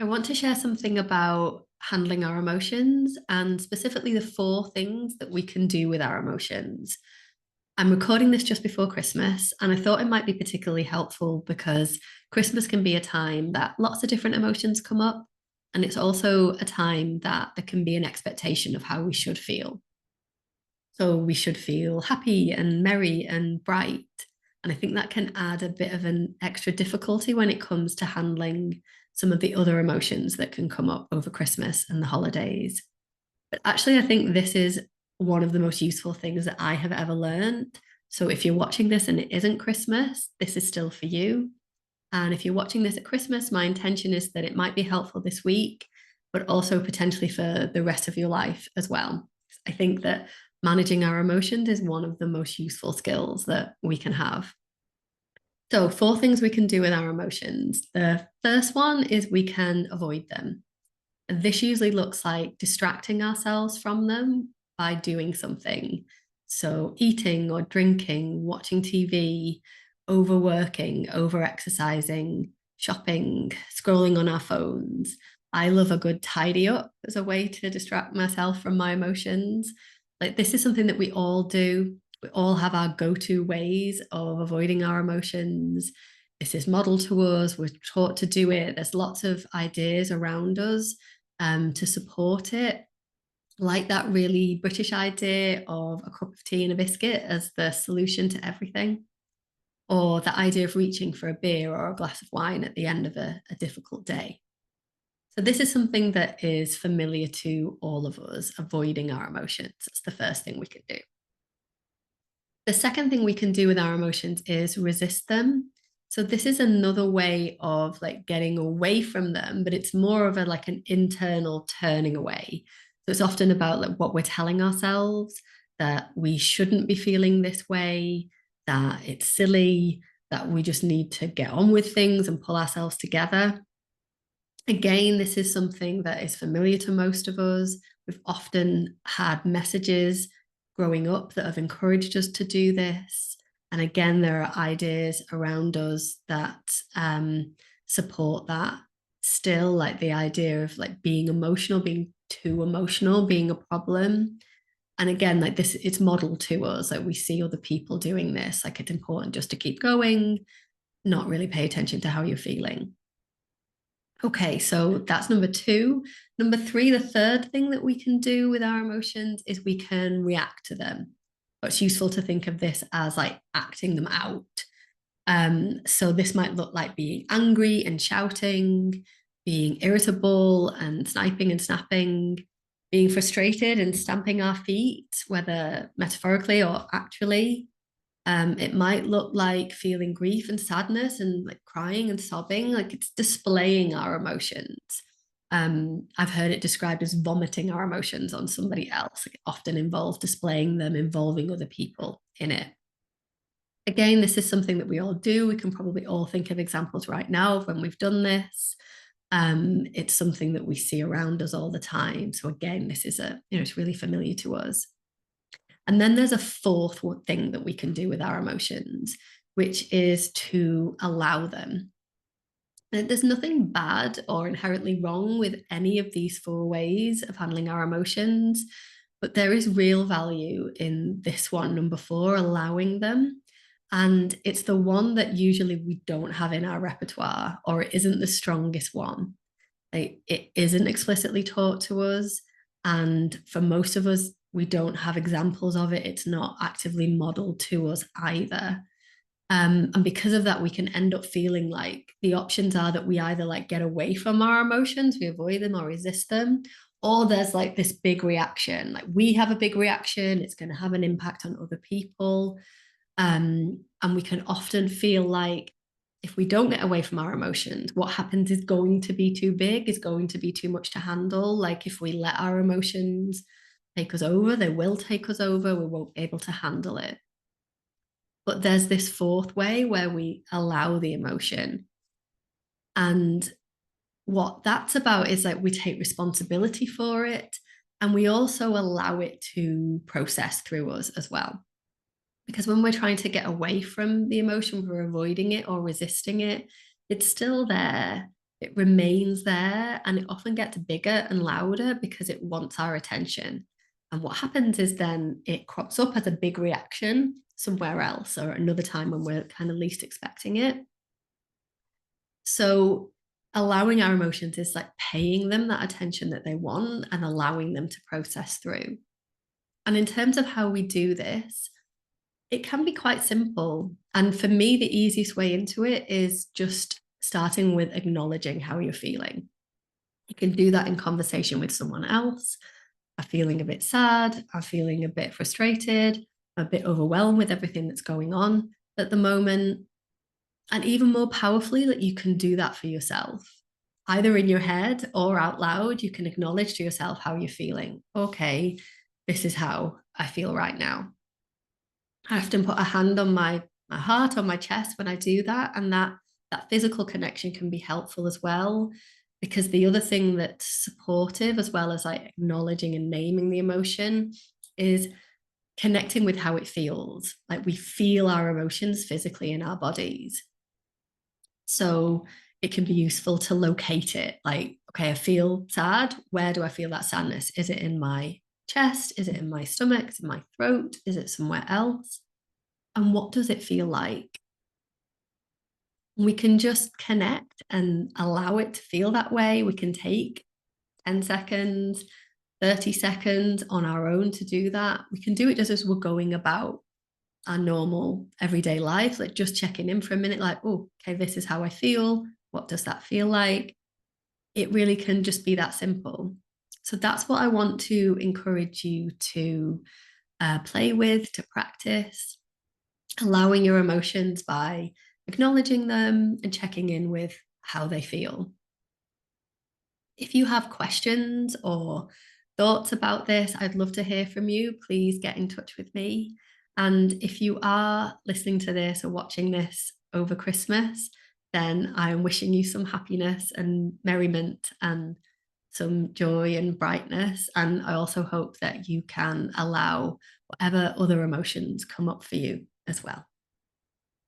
I want to share something about handling our emotions and specifically the four things that we can do with our emotions. I'm recording this just before Christmas, and I thought it might be particularly helpful because Christmas can be a time that lots of different emotions come up. And it's also a time that there can be an expectation of how we should feel. So we should feel happy and merry and bright. And I think that can add a bit of an extra difficulty when it comes to handling some of the other emotions that can come up over Christmas and the holidays. But actually, I think this is one of the most useful things that I have ever learned. So if you're watching this and it isn't Christmas, this is still for you. And if you're watching this at Christmas, my intention is that it might be helpful this week, but also potentially for the rest of your life as well. I think that managing our emotions is one of the most useful skills that we can have. So, four things we can do with our emotions. The first one is we can avoid them. This usually looks like distracting ourselves from them by doing something. So, eating or drinking, watching TV, overworking, over exercising, shopping, scrolling on our phones. I love a good tidy up as a way to distract myself from my emotions. Like, this is something that we all do. We all have our go to ways of avoiding our emotions. This is modeled to us. We're taught to do it. There's lots of ideas around us to support it, like that really British idea of a cup of tea and a biscuit as the solution to everything, or the idea of reaching for a beer or a glass of wine at the end of a difficult day. So, this is something that is familiar to all of us, avoiding our emotions. That's the first thing we can do. The second thing we can do with our emotions is resist them. So this is another way of like getting away from them, but it's more of a like an internal turning away. So it's often about like what we're telling ourselves, that we shouldn't be feeling this way, that it's silly, that we just need to get on with things and pull ourselves together. Again, this is something that is familiar to most of us. We've often had messages growing up that have encouraged us to do this. And again, there are ideas around us that support that still, like the idea of like being emotional, being too emotional, being a problem. And again, like this, it's modeled to us. Like we see other people doing this. Like it's important just to keep going, not really pay attention to how you're feeling. Okay, so that's number two. Number three, the third thing that we can do with our emotions is we can react to them. But it's useful to think of this as like acting them out. So this might look like being angry and shouting, being irritable and sniping and snapping, being frustrated and stamping our feet, whether metaphorically or actually. It might look like feeling grief and sadness and like crying and sobbing, like it's displaying our emotions. I've heard it described as vomiting our emotions on somebody else. Like it often involves displaying them, involving other people in it. Again, this is something that we all do. We can probably all think of examples right now of when we've done this. It's something that we see around us all the time. So again, this is it's really familiar to us. And then there's a fourth thing that we can do with our emotions, which is to allow them. Now, there's nothing bad or inherently wrong with any of these four ways of handling our emotions, but there is real value in this one, number four, allowing them. And it's the one that usually we don't have in our repertoire, or it isn't the strongest one. Like, it isn't explicitly taught to us. And for most of us, we don't have examples of it. It's not actively modeled to us either. And because of that, we can end up feeling like the options are that we either like get away from our emotions, we avoid them or resist them, or there's like this big reaction. Like we have a big reaction, it's going to have an impact on other people. And we can often feel like if we don't get away from our emotions, what happens is going to be too big, is going to be too much to handle. Like if we let our emotions take us over, they will take us over, we won't be able to handle it. But there's this fourth way where we allow the emotion. And what that's about is like we take responsibility for it and we also allow it to process through us as well. Because when we're trying to get away from the emotion, we're avoiding it or resisting it, it's still there. It remains there and it often gets bigger and louder because it wants our attention. And what happens is then it crops up as a big reaction somewhere else or another time when we're kind of least expecting it. So allowing our emotions is like paying them that attention that they want and allowing them to process through. And in terms of how we do this, it can be quite simple. And for me, the easiest way into it is just starting with acknowledging how you're feeling. You can do that in conversation with someone else. I'm feeling a bit sad. I'm feeling a bit frustrated, a bit overwhelmed with everything that's going on at the moment. And even more powerfully, that you can do that for yourself, either in your head or out loud. You can acknowledge to yourself how you're feeling. Okay, this is how I feel right now. I often put a hand on my heart, on my chest when I do that, and that physical connection can be helpful as well. Because the other thing that's supportive, as well as like acknowledging and naming the emotion, is connecting with how it feels. Like we feel our emotions physically in our bodies. So it can be useful to locate it. Like, okay, I feel sad. Where do I feel that sadness? Is it in my chest? Is it in my stomach? Is it in my throat? Is it somewhere else? And what does it feel like? We can just connect and allow it to feel that way. We can take 10 seconds, 30 seconds on our own to do that. We can do it just as we're going about our normal everyday life, like just checking in for a minute, like, oh, okay, this is how I feel. What does that feel like? It really can just be that simple. So that's what I want to encourage you to play with, to practice, allowing your emotions by acknowledging them and checking in with how they feel. If you have questions or thoughts about this, I'd love to hear from you. Please get in touch with me. And if you are listening to this or watching this over Christmas, then I'm wishing you some happiness and merriment and some joy and brightness. And I also hope that you can allow whatever other emotions come up for you as well.